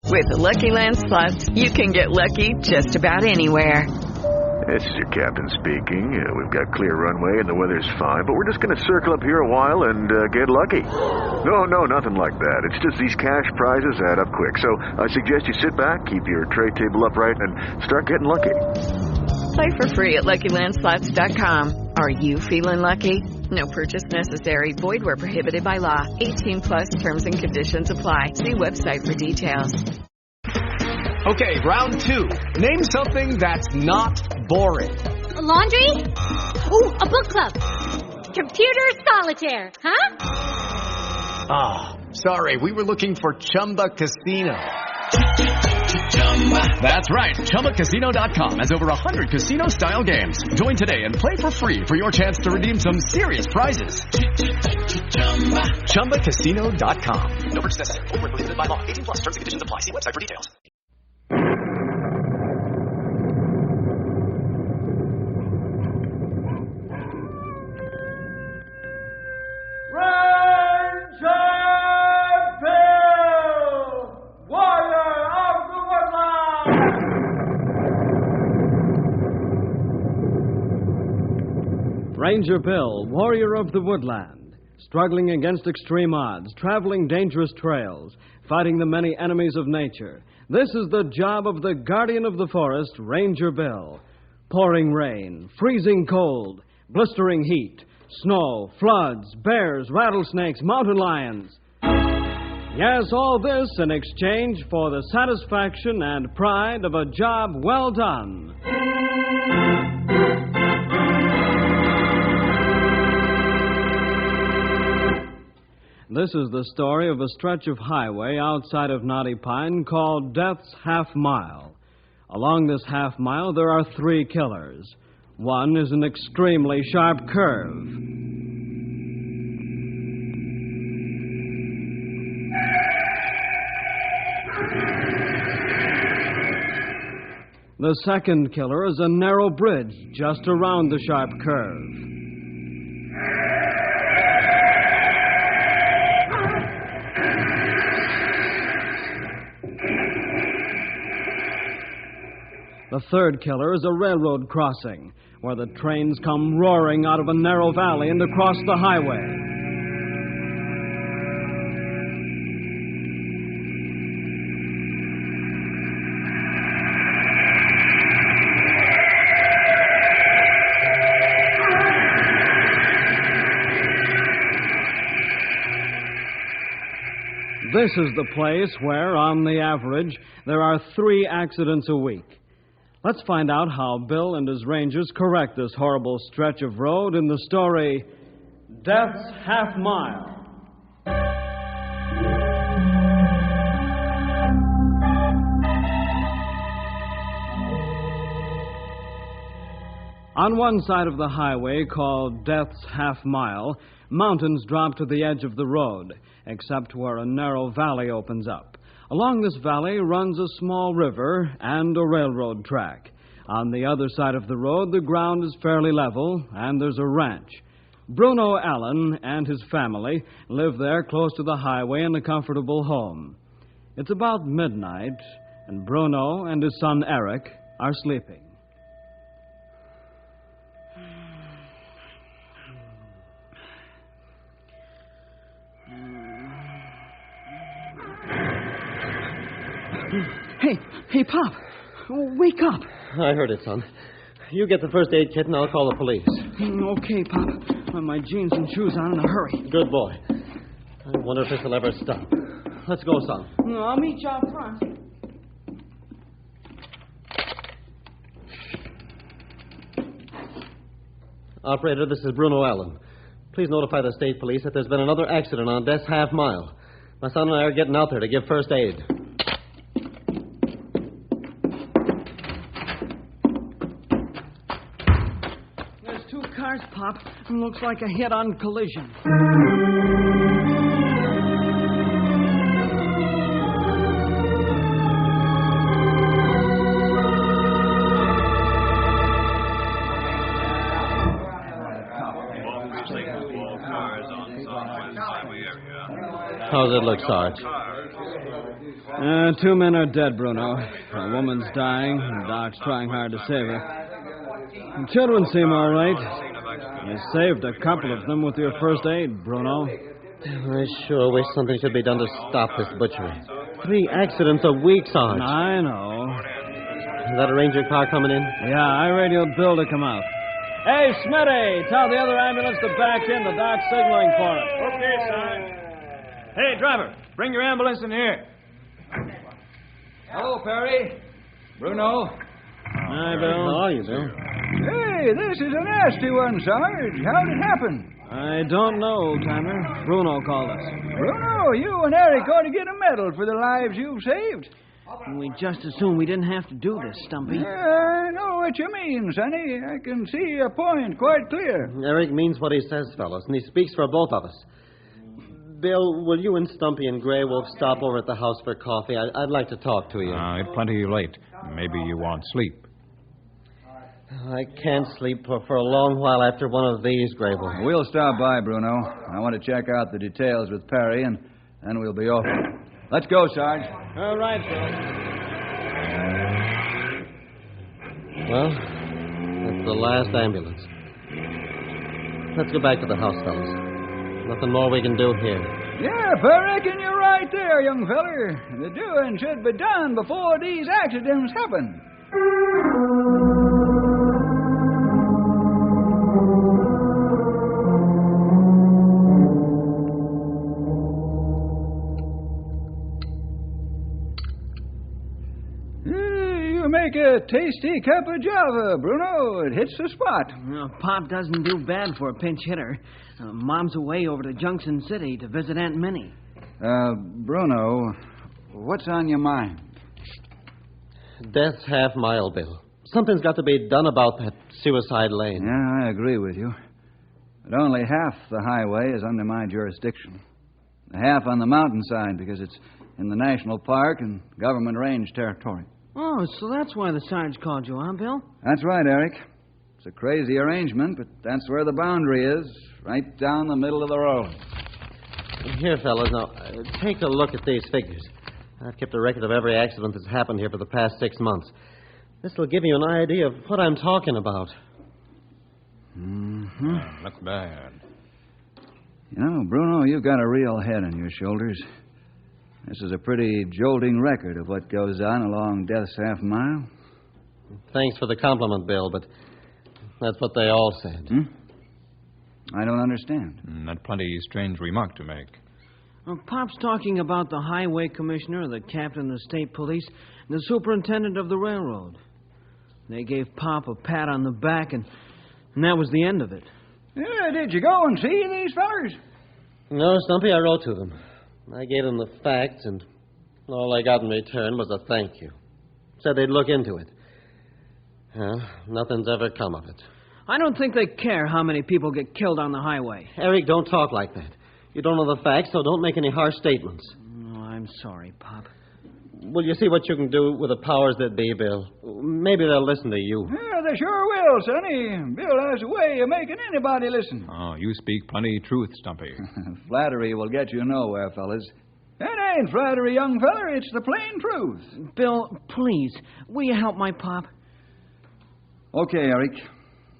With the Lucky Land Slots, you can get lucky just about anywhere. This is your captain speaking. We've got clear runway and the weather's fine, but we're just going to circle up here a while and get lucky. No, nothing like that. It's just these cash prizes add up quick. So I suggest you sit back, keep your tray table upright, and start getting lucky. Play for free at LuckyLandSlots.com. Are you feeling lucky? No purchase necessary. Void where prohibited by law. 18 plus terms and conditions apply. See website for details. Okay, round two. Name something that's not boring. A laundry? Ooh, a book club. Computer solitaire, huh? Ah, sorry, we were looking for Chumba Casino. That's right, ChumbaCasino.com has over 100 casino-style games. Join today and play for free for your chance to redeem some serious prizes. ChumbaCasino.com. No purchase necessary. Void where prohibited by law. 18 plus terms and conditions apply. See website for details. Ranger Bill, warrior of the woodland, struggling against extreme odds, traveling dangerous trails, fighting the many enemies of nature. This is the job of the guardian of the forest, Ranger Bill. Pouring rain, freezing cold, blistering heat, snow, floods, bears, rattlesnakes, mountain lions. Yes, all this in exchange for the satisfaction and pride of a job well done. This is the story of a stretch of highway outside of Knotty Pine called Death's Half Mile. Along this half mile, there are 3 killers. One is an extremely sharp curve. The second killer is a narrow bridge just around the sharp curve. The third killer is a railroad crossing, where the trains come roaring out of a narrow valley and across the highway. This is the place where, on the average, there are 3 accidents a week. Let's find out how Bill and his Rangers correct this horrible stretch of road in the story, Death's Half Mile. On one side of the highway, called Death's Half Mile, mountains drop to the edge of the road, except where a narrow valley opens up. Along this valley runs a small river and a railroad track. On the other side of the road, the ground is fairly level, and there's a ranch. Bruno Allen and his family live there close to the highway in a comfortable home. It's about midnight, and Bruno and his son Eric are sleeping. Hey, Pop, wake up. I heard it, son. You get the first aid kit and I'll call the police. Okay, Pop. Put my jeans and shoes on in a hurry. Good boy. I wonder if this will ever stop. Let's go, son. I'll meet you out front. Operator, this is Bruno Allen. Please notify the state police that there's been another accident on Death's Half Mile. My son and I are getting out there to give first aid. There's 2 cars, Pop. Looks like a head-on collision. How's it look, Sarge? 2 men are dead, Bruno. A woman's dying. The doc's trying hard to save her. The children seem all right. You saved a couple of them with your first aid, Bruno. I sure wish something should be done to stop this butchery. 3 accidents a week, Sarge. I know. Is that a ranger car coming in? Yeah, I radioed Bill to come out. Hey, Smitty, tell the other ambulance to back in. The doc's signaling for it. Okay, Sarge. Hey, driver, bring your ambulance in here. Hello, Perry. Bruno. Hi, Bill. How are you, Bill? Hey, this is a nasty one, Sarge. How'd it happen? I don't know, Timer. Bruno called us. Bruno, you and Eric ought to get a medal for the lives you've saved. We just assumed we didn't have to do this, Stumpy. I know what you mean, Sonny. I can see your point quite clear. Eric means what he says, fellas, and he speaks for both of us. Bill, will you and Stumpy and Grey Wolf stop over at the house for coffee? I'd like to talk to you. It's plenty late. Maybe you want sleep. I can't sleep for a long while after one of these, Grey Wolf. We'll stop by, Bruno. I want to check out the details with Perry, and then we'll be off. Let's go, Sarge. All right, Bill. Well, that's the last ambulance. Let's go back to the house, fellas. Nothing more we can do here. Yep, I reckon you're right there, young feller. The doing should be done before these accidents happen. You make a tasty cup of Java, Bruno. It hits the spot. Pop doesn't do bad for a pinch hitter. Mom's away over to Junction City to visit Aunt Minnie. Bruno, what's on your mind? Death's half mile, Bill. Something's got to be done about that suicide lane. Yeah, I agree with you. But only half the highway is under my jurisdiction. The half on the mountainside because it's in the national park and government range territory. Oh, so that's why the Sarge called you, huh, Bill? That's right, Eric. It's a crazy arrangement, but that's where the boundary is, right down the middle of the road. Here, fellas, now, take a look at these figures. I've kept a record of every accident that's happened here for the past 6 months. This will give you an idea of what I'm talking about. Mm-hmm. Looks bad. You know, Bruno, you've got a real head on your shoulders. This is a pretty jolting record of what goes on along Death's Half Mile. Thanks for the compliment, Bill, but that's what they all said. I don't understand. That's plenty strange remark to make. Pop's talking about the highway commissioner, the captain of the state police, and the superintendent of the railroad. They gave Pop a pat on the back, and that was the end of it. Yeah, did you go and see these fellers? No, Stumpy, I wrote to them. I gave them the facts, and all I got in return was a thank you. Said they'd look into it. Well, nothing's ever come of it. I don't think they care how many people get killed on the highway. Eric, don't talk like that. You don't know the facts, so don't make any harsh statements. Oh, I'm sorry, Pop. Will you see what you can do with the powers that be, Bill? Maybe they'll listen to you. Yeah, they sure will, Sonny. Bill has a way of making anybody listen. Oh, you speak plenty truth, Stumpy. Flattery will get you nowhere, fellas. It ain't flattery, young feller. It's the plain truth. Bill, please, will you help my Pop? Okay, Eric.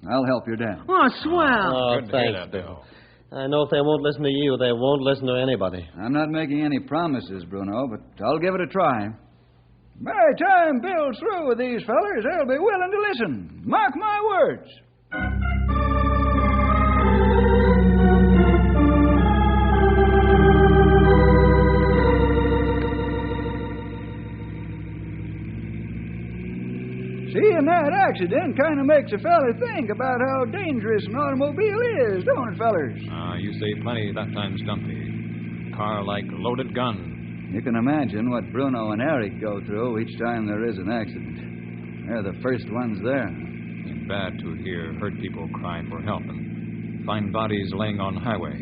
I'll help your dad. Oh, swell. Oh, thanks, Bill. I know if they won't listen to you, they won't listen to anybody. I'm not making any promises, Bruno, but I'll give it a try. By the time Bill's through with these fellers, they'll be willing to listen. Mark my words. Seeing that accident kind of makes a fella think about how dangerous an automobile is, don't it, fellers? You say plenty that time, Stumpy. Car like loaded gun. You can imagine what Bruno and Eric go through each time there is an accident. They're the first ones there. It's bad to hear hurt people crying for help and find bodies laying on highway.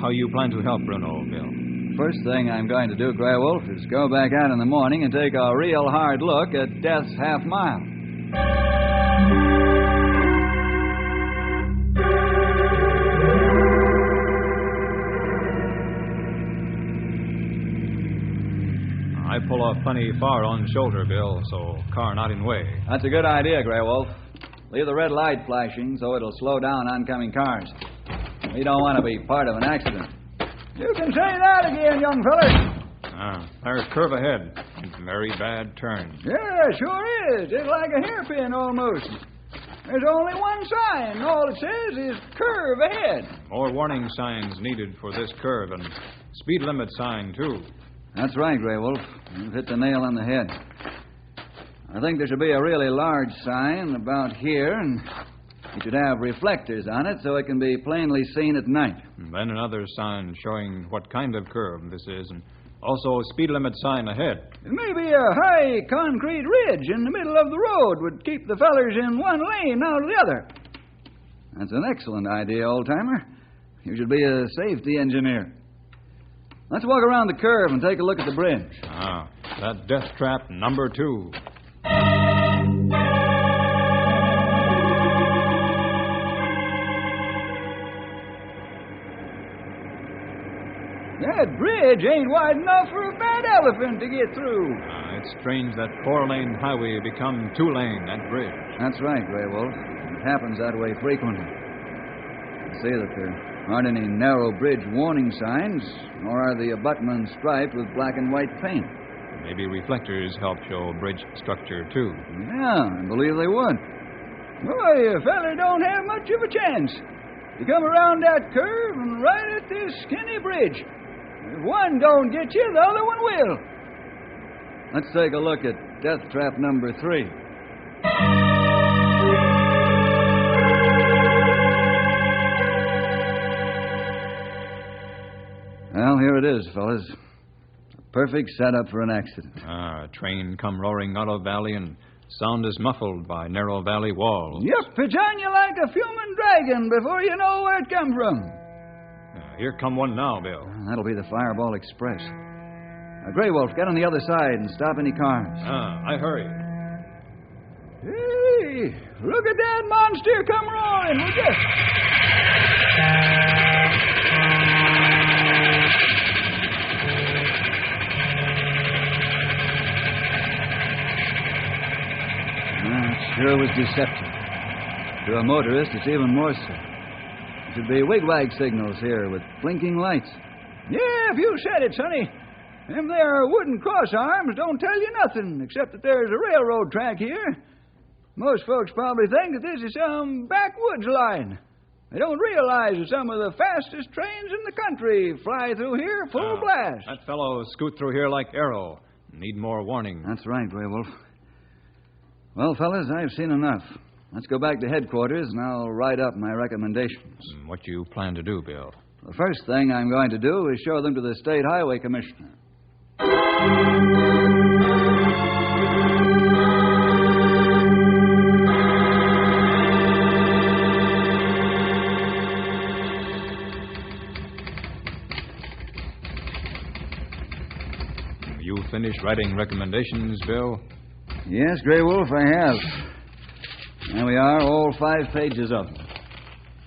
How you plan to help Bruno, Bill? First thing I'm going to do, Grey Wolf, is go back out in the morning and take a real hard look at Death's Half Mile. pull off plenty far on shoulder, Bill, so car not in way. That's a good idea, Grey Wolf. Leave the red light flashing so it'll slow down oncoming cars. We don't want to be part of an accident. You can say that again, young feller. There's a curve ahead. It's a very bad turn. Yeah, sure is. It's like a hairpin almost. There's only one sign. All it says is curve ahead. More warning signs needed for this curve, and speed limit sign, too. That's right, Grey Wolf. You've hit the nail on the head. I think there should be a really large sign about here, and it should have reflectors on it so it can be plainly seen at night. And then another sign showing what kind of curve this is, and also a speed limit sign ahead. Maybe a high concrete ridge in the middle of the road would keep the fellers in one lane out of the other. That's an excellent idea, old-timer. You should be a safety engineer. Let's walk around the curve and take a look at the bridge. That death trap number 2. That bridge ain't wide enough for a bad elephant to get through. It's strange that 4-lane highway become 2-lane, that bridge. That's right, Grey Wolf. It happens that way frequently. I see that there aren't any narrow bridge warning signs, nor are the abutments striped with black and white paint. Maybe reflectors help show bridge structure, too. Yeah, I believe they would. Boy, a fella don't have much of a chance. You come around that curve and right at this skinny bridge. If one don't get you, the other one will. Let's take a look at death trap number 3. Well, here it is, fellas. A perfect setup for an accident. A train come roaring out of valley and sound is muffled by narrow valley walls. Yep, it's on you like a fuming dragon before you know where it come from. Here come one now, Bill. That'll be the Fireball Express. Grey Wolf, get on the other side and stop any cars. I hurry. Hey, look at that monster come roaring, would you? It sure was deceptive. To a motorist, it's even more so. There should be wigwag signals here with blinking lights. Yeah, if you said it, sonny. Them there wooden cross arms don't tell you nothing, except that there's a railroad track here. Most folks probably think that this is some backwoods line. They don't realize that some of the fastest trains in the country fly through here full blast. That fellow scoot through here like arrow. Need more warning. That's right, Grey Wolf. Well, fellas, I've seen enough. Let's go back to headquarters, and I'll write up my recommendations. What you plan to do, Bill? The first thing I'm going to do is show them to the State Highway Commissioner. You finished writing recommendations, Bill? Yes, Grey Wolf, I have. There we are, all 5 pages of them.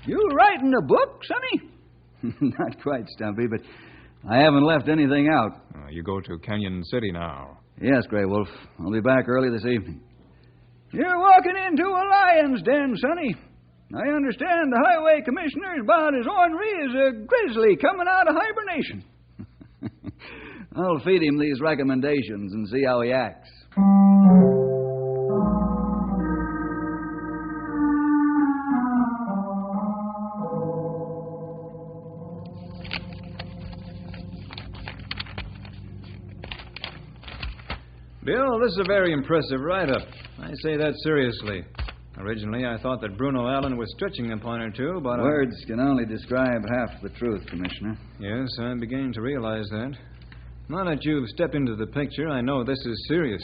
You writing a book, sonny? Not quite, Stumpy, but I haven't left anything out. You go to Canyon City now. Yes, Grey Wolf. I'll be back early this evening. You're walking into a lion's den, sonny. I understand the highway commissioner's about as ornery as a grizzly coming out of hibernation. I'll feed him these recommendations and see how he acts. Bill, this is a very impressive write-up. I say that seriously. Originally, I thought that Bruno Allen was stretching a point or two, but... Words can only describe half the truth, Commissioner. Yes, I'm beginning to realize that. Now that you've stepped into the picture, I know this is serious.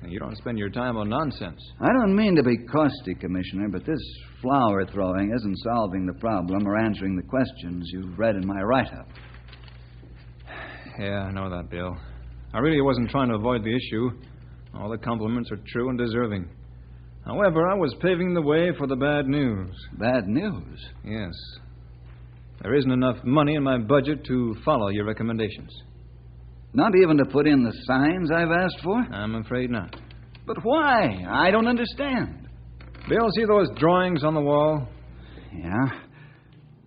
You don't spend your time on nonsense. I don't mean to be caustic, Commissioner, but this flower throwing isn't solving the problem or answering the questions you've read in my write-up. Yeah, I know that, Bill. I really wasn't trying to avoid the issue. All the compliments are true and deserving. However, I was paving the way for the bad news. Bad news? Yes. There isn't enough money in my budget to follow your recommendations. Not even to put in the signs I've asked for? I'm afraid not. But why? I don't understand. Bill, see those drawings on the wall? Yeah.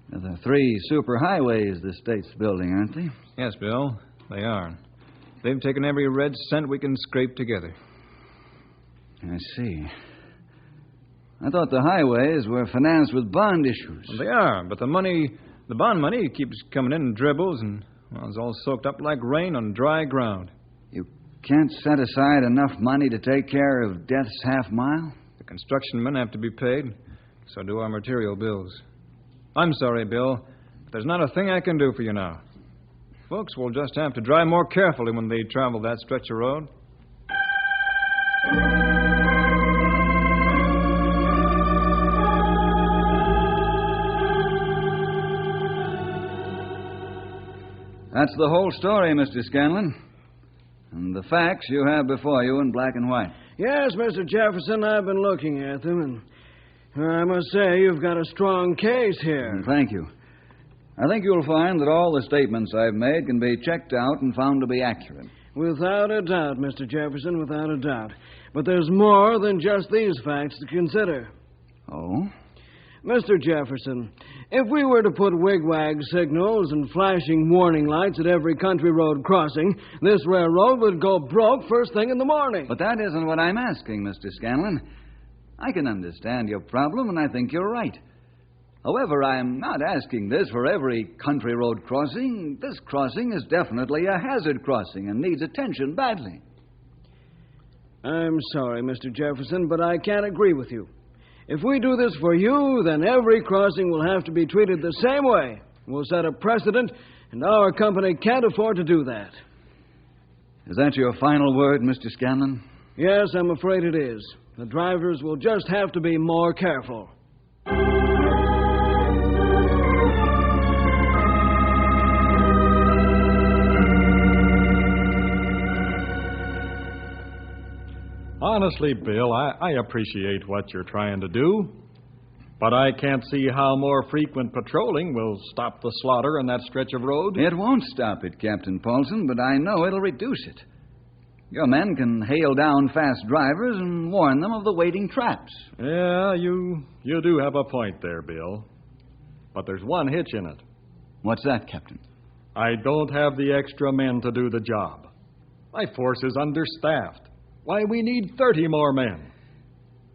They're the 3 superhighways the state's building, aren't they? Yes, Bill, they are. They've taken every red cent we can scrape together. I see. I thought the highways were financed with bond issues. Well, they are, but the bond money keeps coming in dribbles and, well, it's all soaked up like rain on dry ground. You can't set aside enough money to take care of Death's Half Mile? The construction men have to be paid, so do our material bills. I'm sorry, Bill, but there's not a thing I can do for you now. Folks will just have to drive more carefully when they travel that stretch of road. That's the whole story, Mr. Scanlon. And the facts you have before you in black and white. Yes, Mr. Jefferson, I've been looking at them, and I must say you've got a strong case here. Thank you. I think you'll find that all the statements I've made can be checked out and found to be accurate. Without a doubt, Mr. Jefferson, without a doubt. But there's more than just these facts to consider. Oh? Mr. Jefferson, if we were to put wigwag signals and flashing warning lights at every country road crossing, this railroad would go broke first thing in the morning. But that isn't what I'm asking, Mr. Scanlon. I can understand your problem, and I think you're right. However, I'm not asking this for every country road crossing. This crossing is definitely a hazard crossing and needs attention badly. I'm sorry, Mr. Jefferson, but I can't agree with you. If we do this for you, then every crossing will have to be treated the same way. We'll set a precedent, and our company can't afford to do that. Is that your final word, Mr. Scanlon? Yes, I'm afraid it is. The drivers will just have to be more careful. Honestly, Bill, I appreciate what you're trying to do, but I can't see how more frequent patrolling will stop the slaughter on that stretch of road. It won't stop it, Captain Paulson, but I know it'll reduce it. Your men can hail down fast drivers and warn them of the waiting traps. Yeah, you do have a point there, Bill. But there's one hitch in it. What's that, Captain? I don't have the extra men to do the job. My force is understaffed. Why, we need 30 more men.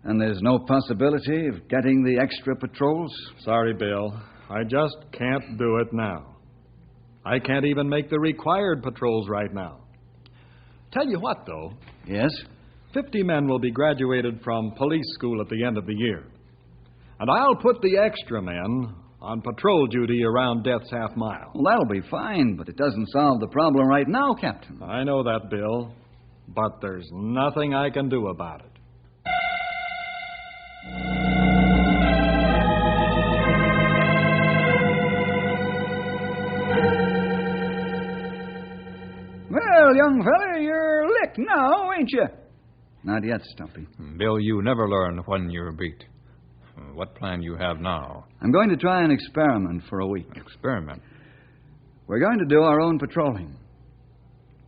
And there's no possibility of getting the extra patrols? Sorry, Bill. I just can't do it now. I can't even make the required patrols right now. Tell you what, though. Yes? 50 men will be graduated from police school at the end of the year. And I'll put the extra men on patrol duty around Death's Half Mile. Well, that'll be fine, but it doesn't solve the problem right now, Captain. I know that, Bill. But there's nothing I can do about it. Well, young fella, you're licked now, ain't you? Not yet, Stumpy. Bill, you never learn when you're beat. What plan you have now? I'm going to try an experiment for a week. Experiment? We're going to do our own patrolling.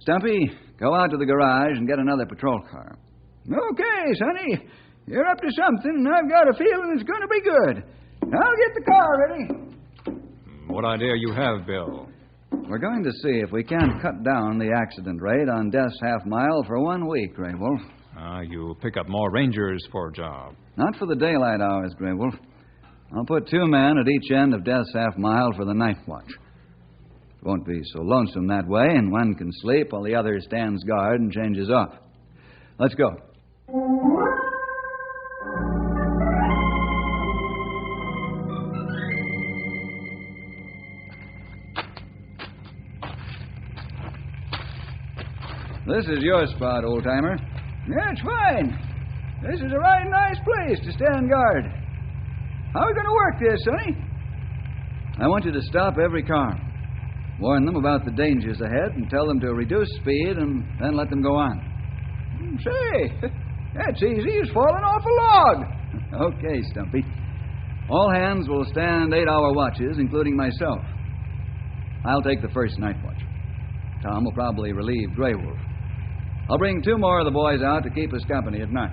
Stumpy, go out to the garage and get another patrol car. Okay, Sonny. You're up to something, and I've got a feeling it's going to be good. I'll get the car ready. What idea you have, Bill? We're going to see if we can't cut down the accident rate on Death's Half Mile for 1 week, Grey Wolf. You pick up more rangers for a job. Not for the daylight hours, Grey Wolf. I'll put 2 men at each end of Death's Half Mile for the night watch. It won't be so lonesome that way, and one can sleep while the other stands guard and changes off. Let's go. This is your spot, old-timer. That's fine. This is a right nice place to stand guard. How are we going to work this, Sonny? I want you to stop every car. Warn them about the dangers ahead and tell them to reduce speed and then let them go on. Say, that's easy as falling off a log. Okay, Stumpy. All hands will stand 8-hour watches, including myself. I'll take the first night watch. Tom will probably relieve Grey Wolf. I'll bring 2 more of the boys out to keep us company at night.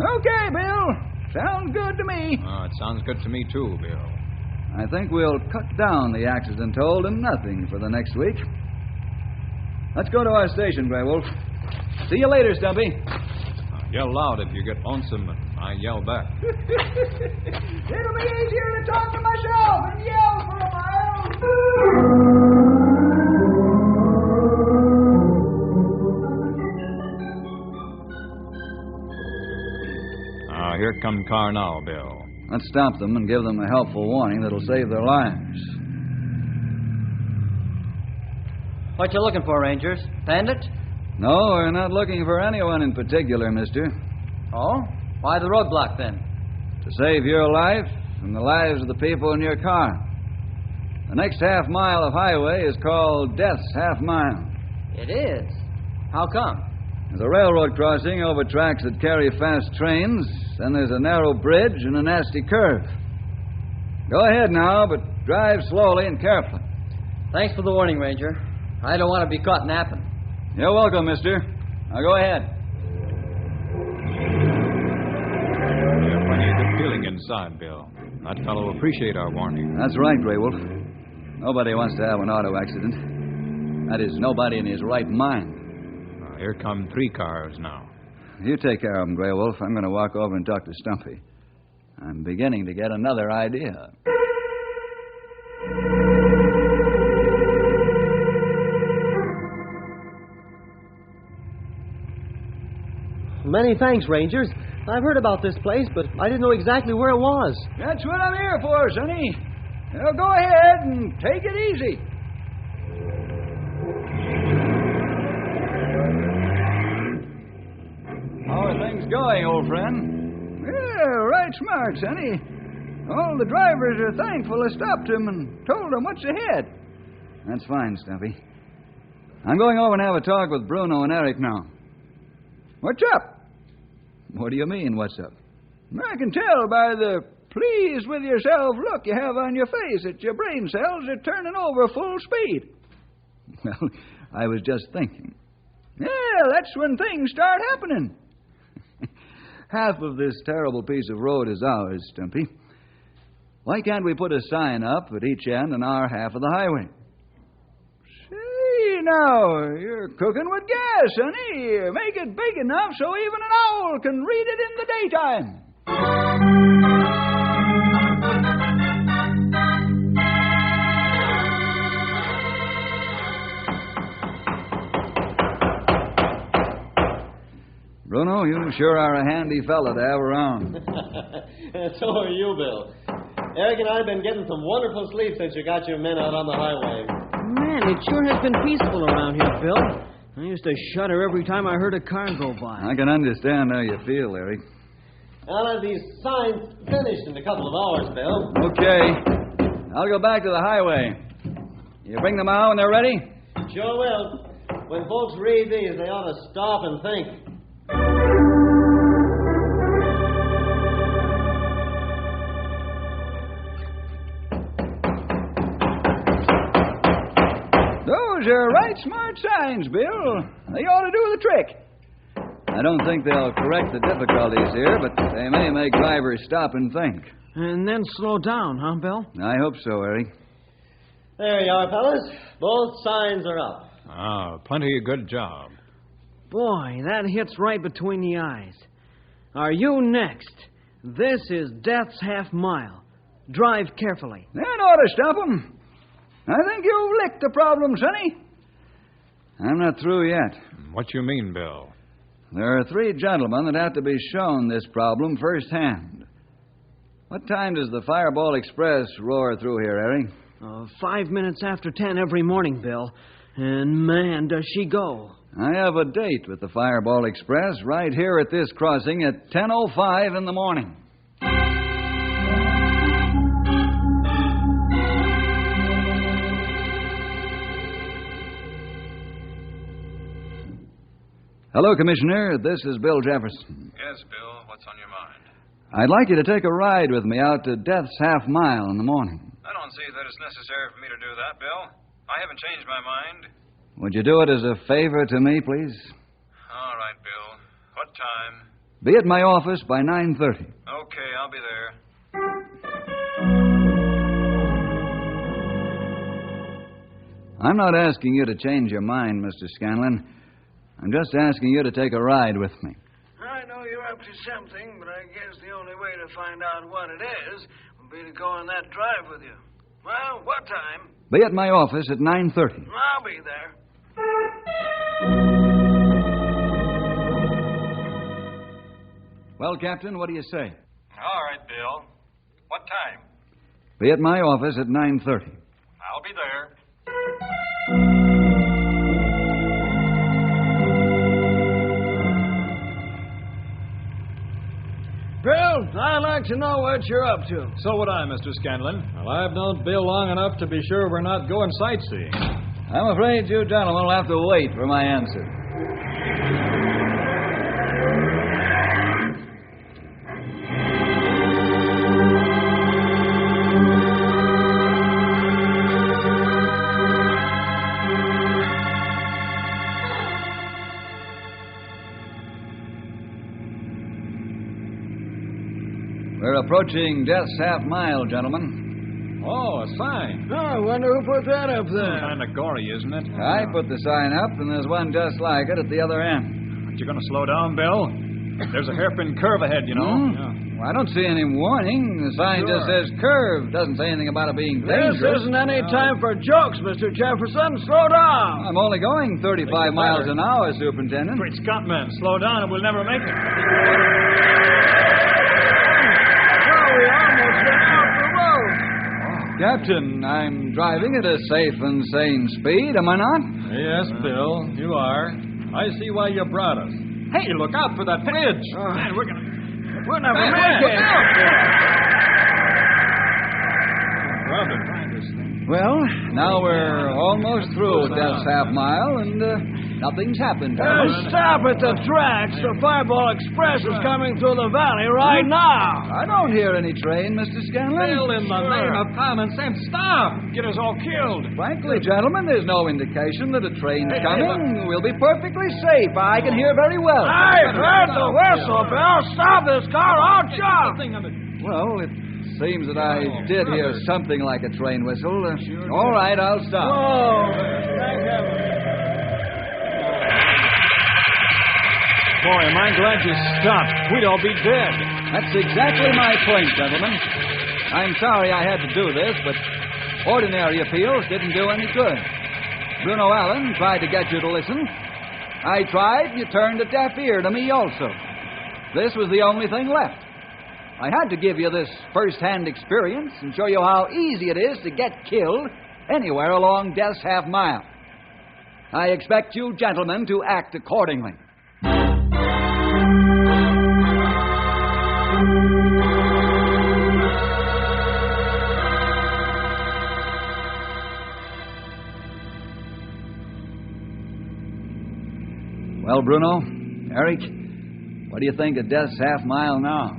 Okay, Bill. Sounds good to me. Oh, it sounds good to me, too, Bill. I think we'll cut down the accident toll to nothing for the next week. Let's go to our station, Grey Wolf. See you later, Stumpy. Yell loud if you get lonesome, and I yell back. It'll be easier to talk to myself and yell for a while. Here come car now, Bill. Let's stop them and give them a helpful warning that'll save their lives. What you looking for, Rangers? Bandit? No, we're not looking for anyone in particular, mister. Oh? Why the roadblock, then? To save your life and the lives of the people in your car. The next half-mile of highway is called Death's Half Mile. It is? How come? There's a railroad crossing over tracks that carry fast trains. Then there's a narrow bridge and a nasty curve. Go ahead now, but drive slowly and carefully. Thanks for the warning, Ranger. I don't want to be caught napping. You're welcome, mister. Now go ahead. You have plenty of good feeling inside, Bill. That fellow will appreciate our warning. That's right, Grey Wolf. Nobody wants to have an auto accident. That is, nobody in his right mind. Here come 3 cars now. You take care of them, Grey Wolf. I'm going to walk over and talk to Stumpy. I'm beginning to get another idea. Many thanks, Rangers. I've heard about this place, but I didn't know exactly where it was. That's what I'm here for, Sonny. Now go ahead and take it easy. How are things going, old friend? Yeah, right smart, Sonny. All the drivers are thankful I stopped him and told him what's ahead. That's fine, Stumpy. I'm going over and have a talk with Bruno and Eric now. What's up? What do you mean, what's up? I can tell by the pleased with yourself look you have on your face that your brain cells are turning over full speed. Well, I was just thinking. Yeah, that's when things start happening. Half of this terrible piece of road is ours, Stumpy. Why can't we put a sign up at each end on our half of the highway? Say, now, you're cooking with gas, honey. Make it big enough so even an owl can read it in the daytime. Bruno, you sure are a handy fella to have around. So are you, Bill. Eric and I have been getting some wonderful sleep since you got your men out on the highway. Man, it sure has been peaceful around here, Bill. I used to shudder every time I heard a car go by. I can understand how you feel, Eric. I'll have these signs finished in a couple of hours, Bill. Okay. I'll go back to the highway. You bring them out when they're ready? Sure will. When folks read these, they ought to stop and think. Those are right smart signs, Bill. They ought to do the trick. I don't think they'll correct the difficulties here, but they may make drivers stop and think. And then slow down, huh, Bill? I hope so, Eric. There you are, fellas. Both signs are up. Ah, plenty of good job. Boy, that hits right between the eyes. Are you next? This is Death's Half Mile. Drive carefully. That ought to stop 'em. I think you've licked the problem, Sonny. I'm not through yet. What you mean, Bill? There are 3 gentlemen that have to be shown this problem firsthand. What time does the Fireball Express roar through here, Eric? 5 minutes after 10 every morning, Bill. And man, does she go. I have a date with the Fireball Express right here at this crossing at 10:05 in the morning. Hello, Commissioner. This is Bill Jefferson. Yes, Bill. What's on your mind? I'd like you to take a ride with me out to Death's Half Mile in the morning. I don't see that it's necessary for me to do that, Bill. I haven't changed my mind. Would you do it as a favor to me, please? All right, Bill. What time? Be at my office by 9:30. Okay, I'll be there. I'm not asking you to change your mind, Mr. Scanlon. I'm just asking you to take a ride with me. I know you're up to something, but I guess the only way to find out what it is will be to go on that drive with you. Well, what time? Be at my office at 9:30. I'll be there. Well, Captain, what do you say? All right, Bill. What time? Be at my office at 9:30. I'll be there. Bill, I'd like to know what you're up to. So would I, Mr. Scanlon. Well, I've known Bill long enough to be sure we're not going sightseeing. I'm afraid you gentlemen will have to wait for my answer. We're approaching Death's Half Mile, gentlemen. Oh, a sign. Oh, I wonder who put that up there. Kind of gory, isn't it? I put the sign up, and there's one just like it at the other end. Aren't you going to slow down, Bill? There's a hairpin curve ahead, you know. Well, I don't see any warning. The sign just says curve. Doesn't say anything about it being dangerous. This isn't any time for jokes, Mr. Jefferson. Slow down. I'm only going 35 miles an hour, Superintendent. Great Scott, man. Slow down and we'll never make it. We almost went off the road. Captain, I'm driving at a safe and sane speed, am I not? Yes, Bill, you are. I see why you brought us. Hey, look out for that bridge. Man, we'll never make it. Well, now we're almost through Death's Half Mile, and nothing's happened. Stop at the tracks. The Fireball Express is coming through the valley right now. I don't hear any train, Mr. Scanlon. Bill, in the name of common sense, stop. get us all killed. Frankly, gentlemen, there's no indication that a train's coming. We'll be perfectly safe. I can hear very well. I heard the whistle, Bill. Stop this car. I'll jump. Well, it seems that I did hear something like a train whistle. All right, I'll stop. Whoa. Thank heaven. Boy, am I glad you stopped. We'd all be dead. That's exactly my point, gentlemen. I'm sorry I had to do this, but ordinary appeals didn't do any good. Bruno Allen tried to get you to listen. I tried, and you turned a deaf ear to me also. This was the only thing left. I had to give you this first-hand experience and show you how easy it is to get killed anywhere along Death's Half Mile. I expect you gentlemen to act accordingly. Well, Bruno, Eric, what do you think of Death's Half Mile now?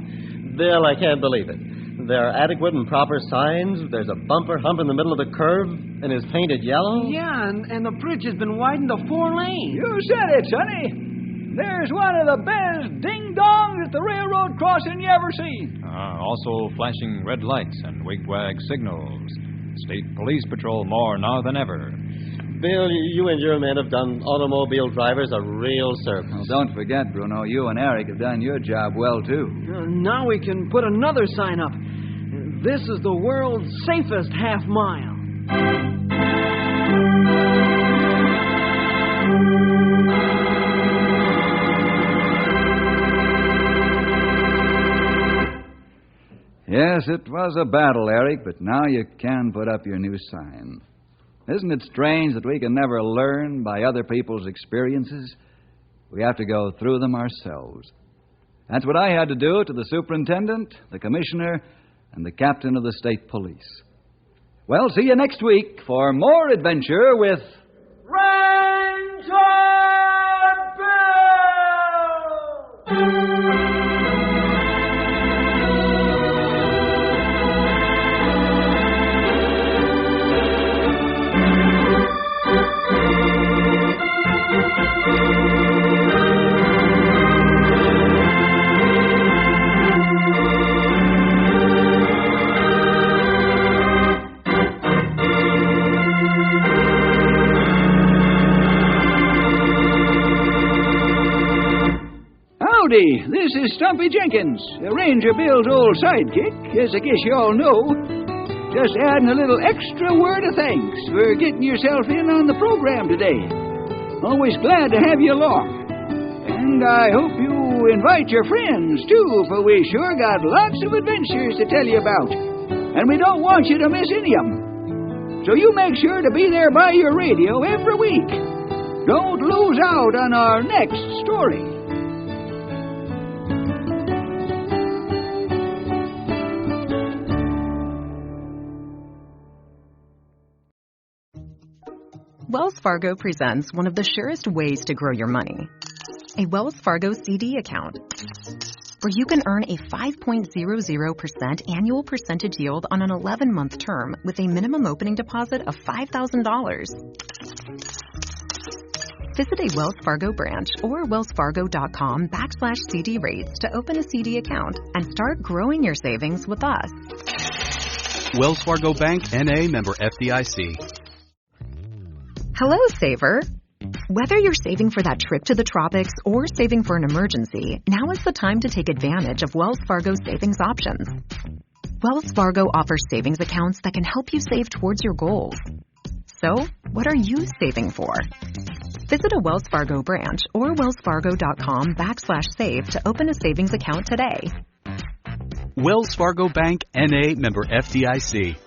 Bill, I can't believe it. There are adequate and proper signs. There's a bumper hump in the middle of the curve, and it's painted yellow. Yeah, and the bridge has been widened to 4 lanes. You said it, Sonny. There's one of the best ding-dongs at the railroad crossing you ever seen. Also flashing red lights and wig-wag signals. State Police Patrol more now than ever. Bill, you and your men have done automobile drivers a real service. Well, don't forget, Bruno, you and Eric have done your job well, too. Now we can put another sign up. This is the world's safest half mile. Yes, it was a battle, Eric, but now you can put up your new sign. Isn't it strange that we can never learn by other people's experiences? We have to go through them ourselves. That's what I had to do to the superintendent, the commissioner, and the captain of the state police. Well, see you next week for more adventure with Ranger Bill! Howdy, this is Stumpy Jenkins, Ranger Bill's old sidekick, as I guess you all know. Just adding a little extra word of thanks for getting yourself in on the program today. Always glad to have you along. And I hope you invite your friends, too, for we sure got lots of adventures to tell you about. And we don't want you to miss any of them. So you make sure to be there by your radio every week. Don't lose out on our next story. Wells Fargo presents one of the surest ways to grow your money. A Wells Fargo CD account, where you can earn a 5.00% annual percentage yield on an 11-month term with a minimum opening deposit of $5,000. Visit a Wells Fargo branch or wellsfargo.com/CD rates to open a CD account and start growing your savings with us. Wells Fargo Bank, N.A., member FDIC. Hello, saver. Whether you're saving for that trip to the tropics or saving for an emergency, now is the time to take advantage of Wells Fargo savings options. Wells Fargo offers savings accounts that can help you save towards your goals. So, what are you saving for? Visit a Wells Fargo branch or wellsfargo.com/save to open a savings account today. Wells Fargo Bank, N.A., member FDIC.